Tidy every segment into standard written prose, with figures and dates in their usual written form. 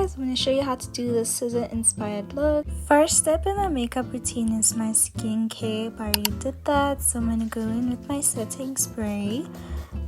guys, I'm going to show you how to do the scissor inspired look. First step in the makeup routine is my skincare. I already did that, so I'm going to go in with my setting spray.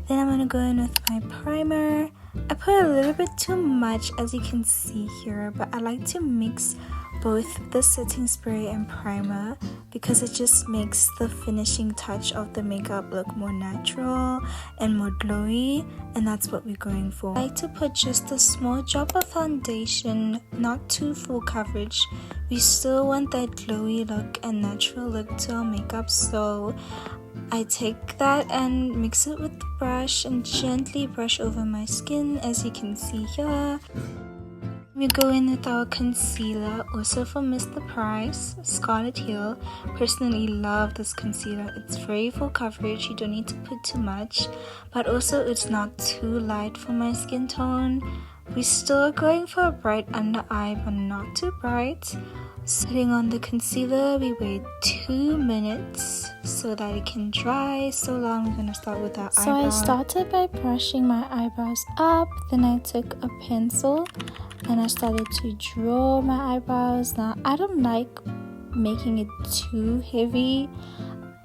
Then I'm going to go in with my primer. I put a little bit too much, as you can see here, but I like to mix both the setting spray and primer because it just makes the finishing touch of the makeup look more natural and more glowy, and that's what we're going for. I like to put just a small drop of foundation, not too full coverage. We still want that glowy look and natural look to our makeup, so I take that and mix it with the brush and gently brush over my skin, as you can see here. We go in with our concealer, also from Mr. Price, Scarlet Hill. Personally love this concealer. It's very full coverage, you don't need to put too much, but also it's not too light for my skin tone. We're still going for a bright under eye, but not too bright. Setting on the concealer, we wait 2 minutes so that it can dry. So long, we're gonna start with our eyebrows. So I started by brushing my eyebrows up, then I took a pencil and I started to draw my eyebrows. Now, I don't like making it too heavy.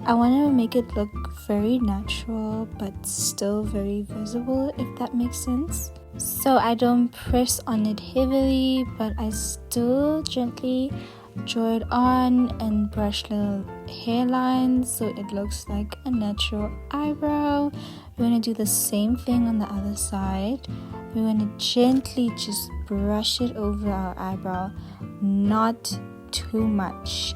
I want to make it look very natural but still very visible, if that makes sense. So I don't press on it heavily, but I still gently draw it on and brush little hairlines so it looks like a natural eyebrow. We're going to do the same thing on the other side. We're going to gently just brush it over our eyebrow, not too much.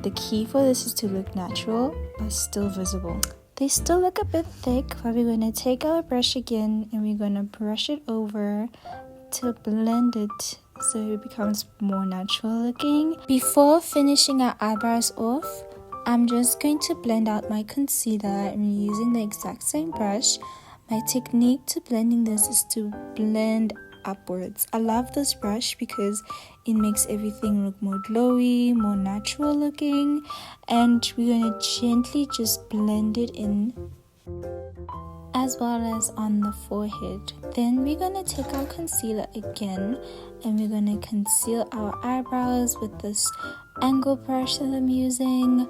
The key for this is to look natural but still visible. They still look a bit thick, but we're going to take our brush again and we're going to brush it over to blend it so it becomes more natural looking. Before finishing our eyebrows off, I'm just going to blend out my concealer and using the exact same brush. My technique to blending this is to blend upwards. I love this brush because it makes everything look more glowy, more natural looking, and we're going to gently just blend it in, as well as on the forehead. Then we're going to take our concealer again and we're going to conceal our eyebrows with this angle brush that I'm using.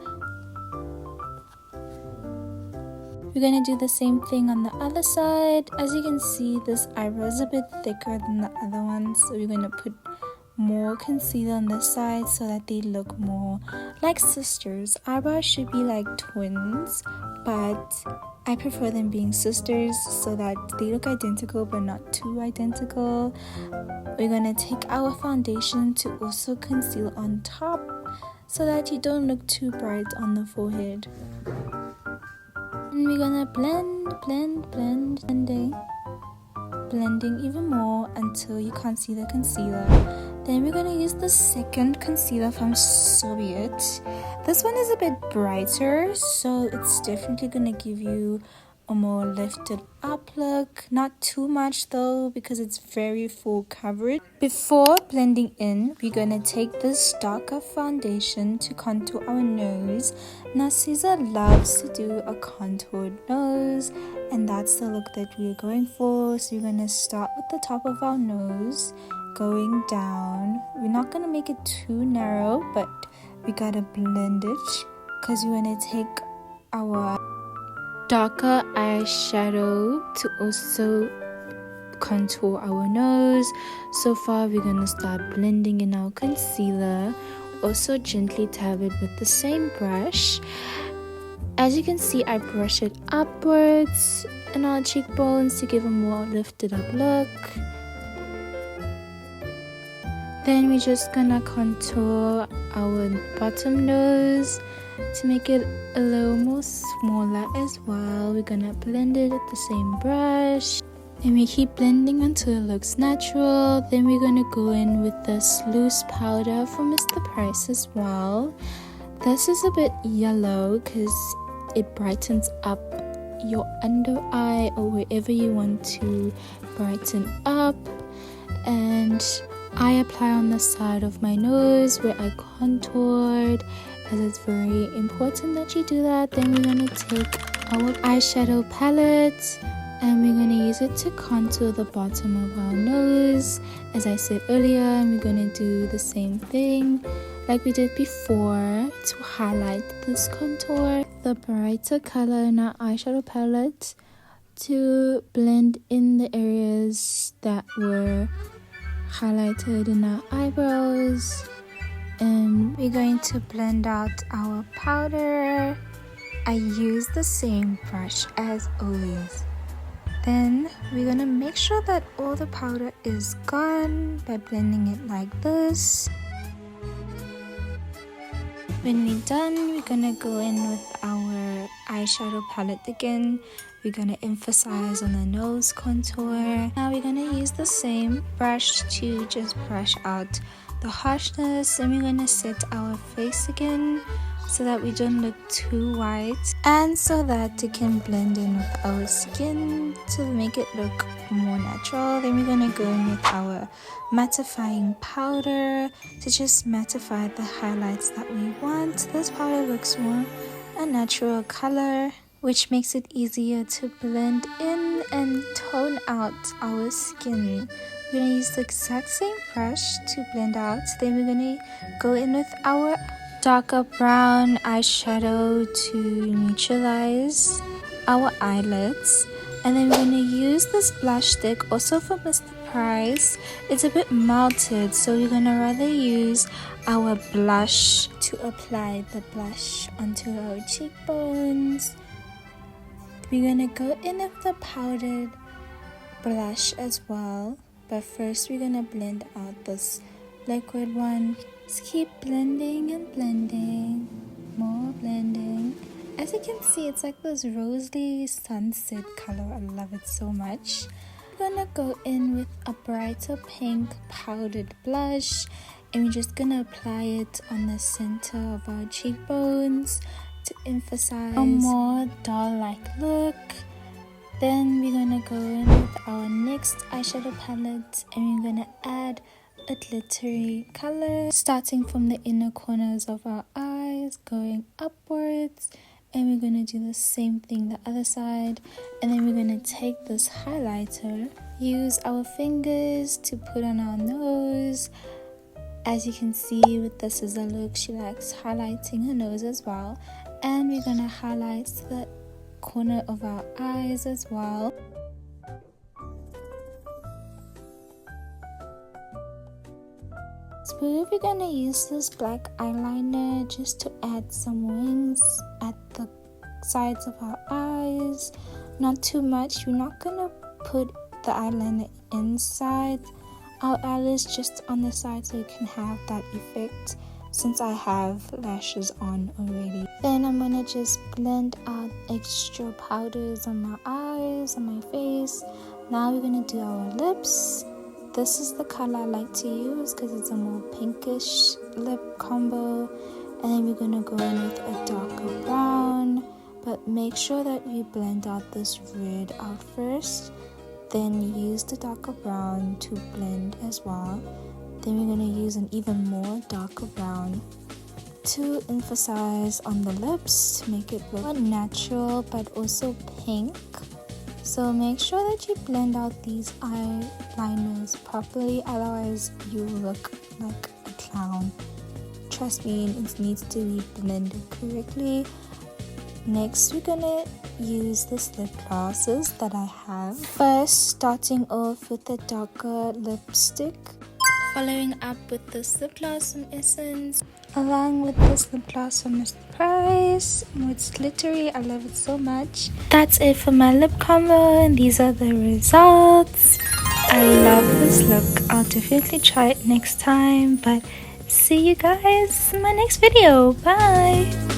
We're going to do the same thing on the other side. As you can see, this eyebrow is a bit thicker than the other one, so we're going to put more concealer on this side so that they look more like sisters. Eyebrows should be like twins, but I prefer them being sisters so that they look identical but not too identical. We're going to take our foundation to also conceal on top so that you don't look too bright on the forehead. And we're gonna blending even more until you can't see the concealer. Then we're gonna use the second concealer from Soviet. This one is a bit brighter, so it's definitely gonna give you a more lifted up look. Not too much though, because it's very full coverage. Before blending in, we're gonna take this darker foundation to contour our nose. Now Caesar loves to do a contoured nose, and that's the look that we're going for. So we're gonna start with the top of our nose, going down. We're not gonna make it too narrow, but we gotta blend it because we're gonna take our darker eyeshadow to also contour our nose. So far we're gonna start blending in our concealer. Also gently tap it with the same brush. As you can see, I brush it upwards in our cheekbones to give a more lifted up look. Then we're just gonna contour our bottom nose to make it a little more smaller as well. We're gonna blend it with the same brush and we keep blending until it looks natural. Then we're gonna go in with this loose powder from Mr. Price as well. This is a bit yellow because it brightens up your under eye or wherever you want to brighten up. And I apply on the side of my nose where I contoured, as it's very important that you do that. Then we're going to take our eyeshadow palette and we're going to use it to contour the bottom of our nose, as I said earlier. And we're going to do the same thing like we did before to highlight this contour. The brighter color in our eyeshadow palette to blend in the areas that were highlighted in our eyebrows. And we're going to blend out our powder. I use the same brush as always. Then we're gonna make sure that all the powder is gone by blending it like this. When we're done, we're gonna go in with our eyeshadow palette again. We're gonna emphasize on the nose contour. Now we're gonna use the same brush to just brush out the harshness, and we're gonna set our face again so that we don't look too white and so that it can blend in with our skin to make it look more natural. Then we're gonna go in with our mattifying powder to just mattify the highlights that we want. This powder looks more a natural color, which makes it easier to blend in and tone out our skin. We're going to use the exact same brush to blend out. Then we're going to go in with our darker brown eyeshadow to neutralize our eyelids. And then we're going to use this blush stick also from Mr. Price. It's a bit melted, so we're going to rather use our blush to apply the blush onto our cheekbones. We're going to go in with the powdered blush as well. But first we're going to blend out this liquid one. Just keep blending and blending. More blending. As you can see, it's like this rosy sunset color. I love it so much. I'm going to go in with a brighter pink powdered blush. And we're just going to apply it on the center of our cheekbones to emphasize a more doll-like look. Then we're gonna go in with our next eyeshadow palette and we're gonna add a glittery color starting from the inner corners of our eyes going upwards, and we're gonna do the same thing the other side. And then we're gonna take this highlighter, use our fingers to put on our nose. As you can see with the scissor look, she likes highlighting her nose as well. And we're gonna highlight the corner of our eyes as well. So we're gonna use this black eyeliner just to add some wings at the sides of our eyes. Not too much. We're not gonna put the eyeliner inside our eyelids, just on the side so you can have that effect, since I have lashes on already. Then I'm gonna just blend out extra powders on my eyes, on my face. Now we're gonna do our lips. This is the color I like to use because it's a more pinkish lip combo. And then we're gonna go in with a darker brown, but make sure that we blend out this red out first. Then use the darker brown to blend as well. Then we're going to use an even more darker brown to emphasize on the lips to make it look natural but also pink. So make sure that you blend out these eyeliners properly, otherwise you look like a clown. Trust me, it needs to be blended correctly. Next, we're gonna use the lip glosses that I have. First, starting off with a darker lipstick, following up with this lip gloss from Essence, along with this lip gloss from Mr. Price. It's glittery. I love it so much. That's it for my lip combo, and these are the results. I love this look. I'll definitely try it next time, but see you guys in my next video. Bye.